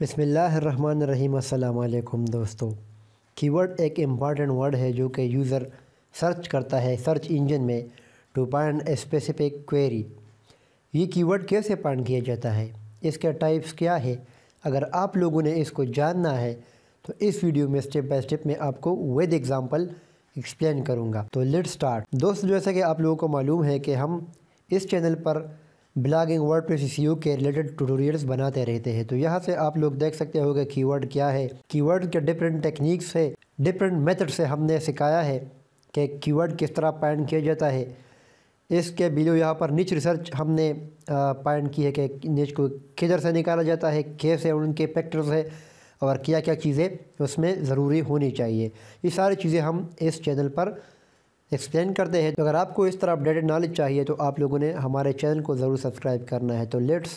بسم اللہ الرحمن الرحیم۔ السلام علیکم دوستو۔ کی ورڈ ایک امپارٹنٹ ورڈ ہے جو کہ یوزر سرچ کرتا ہے سرچ انجن میں to find a specific query. یہ کی ورڈ کیسے فائنڈ کیا جاتا ہے، اس کے ٹائپس کیا ہے، اگر آپ لوگوں نے اس کو جاننا ہے تو اس ویڈیو میں سٹیپ بائی سٹیپ میں آپ کو ود ایگزامپل ایکسپلین کروں گا۔ تو لیٹ سٹارٹ۔ دوستو، جیسا کہ آپ لوگوں کو معلوم ہے کہ ہم اس چینل پر بلاگنگ ورڈپریس SEO کے ریلیٹڈ ٹیوٹوریلز بناتے رہتے ہیں، تو یہاں سے آپ لوگ دیکھ سکتے ہو کہ کی ورڈ کیا ہے، کی ورڈ کے ڈفرینٹ ٹیکنیکس ہے، ڈفرینٹ میتھڈ سے ہم نے سکھایا ہے کہ کی ورڈ کس طرح فائنڈ کیا جاتا ہے۔ اس کے بلیو یہاں پر نیچ ریسرچ ہم نے فائنڈ کی ہے کہ نیچ کو کدھر سے نکالا جاتا ہے، کیسے ان کے فیکٹرز ہے اور کیا کیا چیزیں اس میں ضروری ہونی چاہیے۔ یہ ساری چیزیں ہم اس چینل پر ایکسپلین کرتے ہیں، تو اگر آپ کو اس طرح اپڈیٹڈ نالج چاہیے تو آپ لوگوں نے ہمارے چینل کو ضرور سبسکرائب کرنا ہے۔ تو let's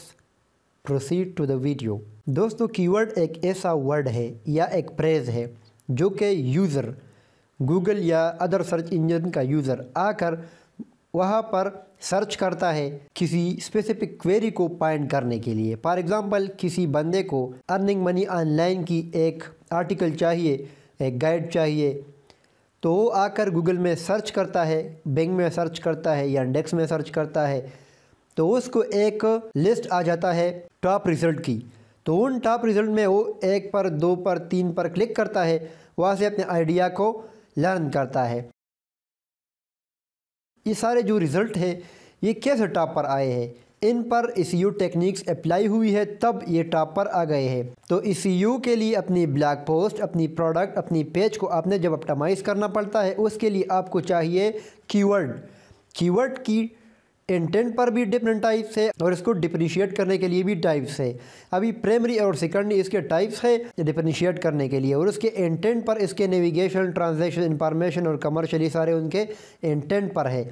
proceed to the video. دوستو، کی ورڈ ایک ایسا ورڈ ہے یا ایک فریز ہے جو کہ یوزر گوگل یا ادر سرچ انجن کا یوزر آ کر وہاں پر سرچ کرتا ہے کسی اسپیسیفک کوئری کو فائنڈ کرنے کے لیے۔ فار ایگزامپل، کسی بندے کو ارننگ منی آن لائن کی ایک آرٹیکل چاہیے، ایک گائیڈ چاہیے، تو وہ آ کر گوگل میں سرچ کرتا ہے، بنگ میں سرچ کرتا ہے یا انڈیکس میں سرچ کرتا ہے، تو اس کو ایک لسٹ آ جاتا ہے ٹاپ ریزلٹ کی۔ تو ان ٹاپ ریزلٹ میں وہ 1 پر 2 پر 3 پر کلک کرتا ہے، وہاں سے اپنے آئیڈیا کو لرن کرتا ہے۔ یہ سارے جو ریزلٹ ہے یہ کیسے ٹاپ پر آئے ہیں، ان پر SEO ٹیکنیکس اپلائی ہوئی ہے تب یہ ٹاپ پر آ گئے ہیں۔ تو SEO کے لیے اپنی بلاگ پوسٹ، اپنی پروڈکٹ، اپنی پیج کو آپ نے جب اپٹیمائز کرنا پڑتا ہے، اس کے لیے آپ کو چاہیے کی ورڈ۔ کی ورڈ کی انٹینٹ پر بھی ڈفرینٹ ٹائپس ہے اور اس کو ڈفرینشیٹ کرنے کے لیے بھی ٹائپس ہے۔ ابھی پرائمری اور سیکنڈری اس کے ٹائپس ہے ڈفرینشیٹ کرنے کے لیے، اور اس کے انٹینٹ پر اس کے نیویگیشن، ٹرانزیکشن انفارمیشن اور کمرشل، یہ سارے ان کے انٹینٹ پر ہے۔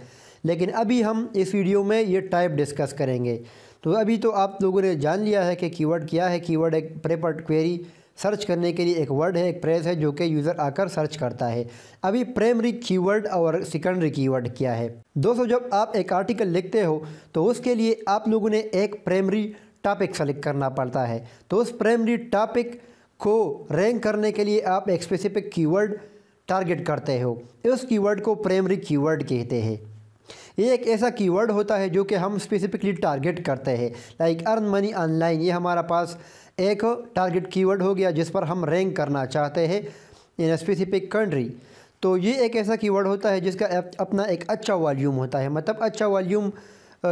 لیکن ابھی ہم اس ویڈیو میں یہ ٹائپ ڈسکس کریں گے۔ تو ابھی تو آپ لوگوں نے جان لیا ہے کہ کی ورڈ کیا ہے۔ کی ورڈ ایک پریپرڈ کوئری سرچ کرنے کے لیے ایک ورڈ ہے، ایک فریز ہے جو کہ یوزر آ کر سرچ کرتا ہے۔ ابھی پرائمری کی ورڈ اور سیکنڈری کی ورڈ کیا ہے؟ دوستو، جب آپ ایک آرٹیکل لکھتے ہو تو اس کے لیے آپ لوگوں نے ایک پرائمری ٹاپک سلیکٹ کرنا پڑتا ہے۔ تو اس پرائمری ٹاپک کو رینک کرنے کے لیے آپ ایک اسپیسیفک کی ورڈ ٹارگٹ کرتے ہو، اس کی ورڈ کو پرائمری کی ورڈ کہتے ہیں۔ یہ ایک ایسا کی ورڈ ہوتا ہے جو کہ ہم اسپیسیفکلی ٹارگٹ کرتے ہیں، like earn money on line, یہ ہمارا پاس ایک ٹارگٹ کی ورڈ ہو گیا جس پر ہم رینک کرنا چاہتے ہیں ان اے اسپیسیفک کنٹری۔ تو یہ ایک ایسا کی ورڈ ہوتا ہے جس کا اپنا ایک اچھا والیوم ہوتا ہے، مطلب اچھا والیوم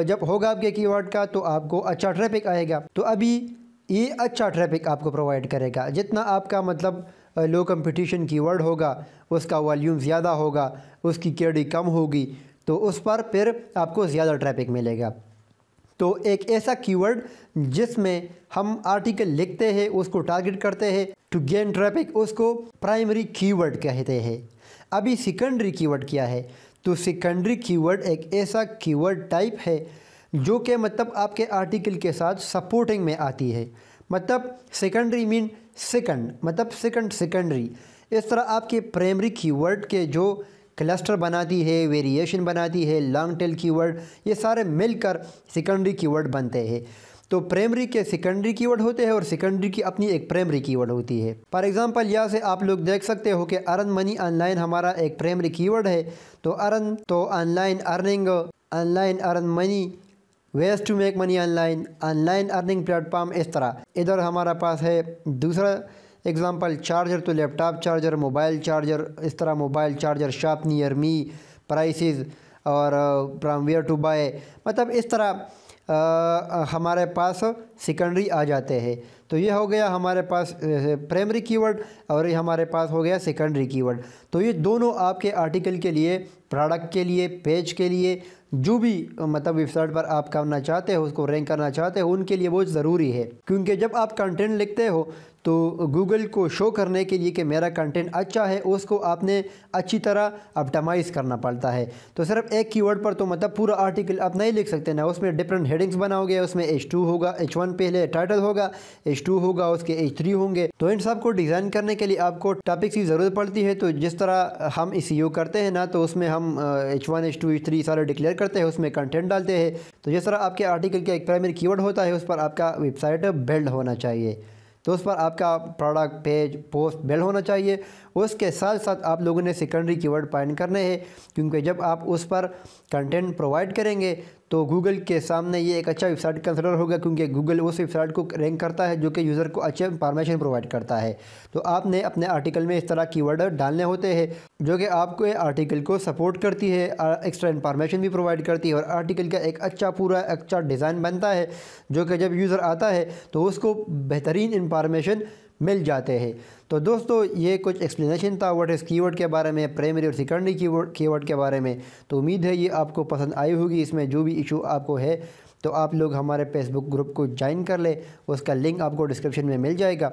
جب ہوگا آپ کے کی ورڈ کا تو آپ کو اچھا ٹریفک آئے گا۔ تو ابھی یہ اچھا ٹریفک آپ کو پرووائڈ کرے گا، جتنا آپ کا مطلب لو کمپٹیشن کی ورڈ ہوگا اس کا والیوم زیادہ ہوگا، اس کی KD کم ہوگی، تو اس پر پھر آپ کو زیادہ ٹریفک ملے گا۔ تو ایک ایسا کی ورڈ جس میں ہم آرٹیکل لکھتے ہیں، اس کو ٹارگٹ کرتے ہیں ٹو گین ٹریفک، اس کو پرائمری کی ورڈ کہتے ہیں۔ ابھی سیکنڈری کی ورڈ کیا ہے؟ تو سیکنڈری کی ورڈ ایک ایسا کی ورڈ ٹائپ ہے جو کہ مطلب آپ کے آرٹیکل کے ساتھ سپورٹنگ میں آتی ہے۔ مطلب سیکنڈری مین سیکنڈ، مطلب سیکنڈری۔ اس طرح آپ کے پرائمری کی ورڈ کے جو کلسٹر بناتی ہے، ویریشن بناتی ہے، لانگ ٹیل کی ورڈ، یہ سارے مل کر سیکنڈری کی ورڈ بنتے ہیں۔ تو پرائمری کے سیکنڈری کی ورڈ ہوتے ہیں اور سیکنڈری کی اپنی ایک پرائمری کی ورڈ ہوتی ہے۔ فار ایگزامپل، یہاں سے آپ لوگ دیکھ سکتے ہو کہ ارن منی آن لائن ہمارا ایک پرائمری کی ورڈ ہے۔ تو ارن، تو online earning, online earn money, ways to make money online earning platform, اس طرح۔ ادھر ہمارا پاس ہے دوسرا ایگزامپل چارجر، تو laptop charger, mobile charger, اس طرح mobile charger shop near me, prices اور فرام ویئر ٹو بائی، مطلب اس طرح ہمارے پاس سیکنڈری آ جاتے ہیں۔ تو یہ ہو گیا ہمارے پاس پرائمری کی ورڈ اور یہ ہمارے پاس ہو گیا سیکنڈری کی ورڈ۔ تو یہ دونوں آپ کے آرٹیکل کے لیے، پروڈکٹ کے لیے، پیج کے لیے، جو بھی مطلب ویب سائٹ پر آپ کرنا چاہتے ہو، اس کو رینک کرنا چاہتے ہو، ان کے لیے بہت ضروری ہے، کیونکہ جب آپ کنٹینٹ لکھتے ہو تو گوگل کو شو کرنے کے لیے کہ میرا کنٹینٹ اچھا ہے، اس کو آپ نے اچھی طرح اپٹیمائز کرنا پڑتا ہے۔ تو صرف ایک کی ورڈ پر تو مطلب پورا آرٹیکل آپ نہیں لکھ سکتے نا، اس میں ڈفرینٹ ہیڈنگز بناؤ گے، اس میں H2 ہوگا، H1 پہلے ٹائٹل ہوگا، H2 ہوگا، اس کے H3 ہوں گے۔ تو ان سب کو ڈیزائن کرنے کے لیے آپ کو ٹاپکس کی ضرورت پڑتی ہے۔ تو جس طرح ہم SEO کرتے ہیں نا، تو اس میں ہم H1 H2 H3 سارے ڈکلیئر کرتے ہیں، اس میں کنٹینٹ ڈالتے ہیں۔ تو جس طرح آپ کے آرٹیکل کا ایک پرائمری کی ورڈ ہوتا ہے، اس پر آپ کا ویب سائٹ بلڈ ہونا چاہیے۔ تو اس پر آپ کا پروڈکٹ پیج پوسٹ بلڈ ہونا چاہیے. اس کے ساتھ ساتھ آپ لوگوں نے سیکنڈری کی ورڈ فائنڈ کرنے ہیں، کیونکہ جب آپ اس پر کنٹینٹ پرووائڈ کریں گے تو گوگل کے سامنے یہ ایک اچھا ویب سائٹ کنسیڈر ہوگا، کیونکہ گوگل اس ویب سائٹ کو رینک کرتا ہے جو کہ یوزر کو اچھے انفارمیشن پرووائڈ کرتا ہے. تو آپ نے اپنے آرٹیکل میں اس طرح کی ورڈ ڈالنے ہوتے ہیں جو کہ آپ کو آرٹیکل کو سپورٹ کرتی ہے، ایکسٹرا انفارمیشن بھی پرووائڈ کرتی ہے، اور آرٹیکل کا ایک پورا اچھا ڈیزائن بنتا ہے جو کہ جب یوزر آتا ہے تو اس کو بہترین انفارمیشن مل جاتے ہیں. تو دوستو یہ کچھ ایکسپلینیشن تھا واٹ از کی ورڈ کے بارے میں، پرائمری اور سیکنڈری کی ورڈ کے بارے میں. تو امید ہے یہ آپ کو پسند آئی ہوگی. اس میں جو بھی ایشو آپ کو ہے تو آپ لوگ ہمارے فیس بک گروپ کو جوائن کر لیں، اس کا لنک آپ کو ڈسکرپشن میں مل جائے گا.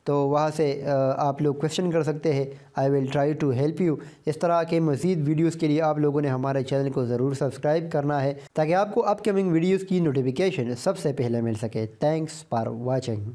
تو وہاں سے آپ لوگ کویسچن کر سکتے ہیں. I will try to help you. اس طرح کے مزید ویڈیوز کے لیے آپ لوگوں نے ہمارے چینل کو ضرور سبسکرائب کرنا ہے تاکہ آپ کو اپ کمنگ ویڈیوز کی نوٹیفیکیشن سب سے پہلے مل سکے. Thanks for watching.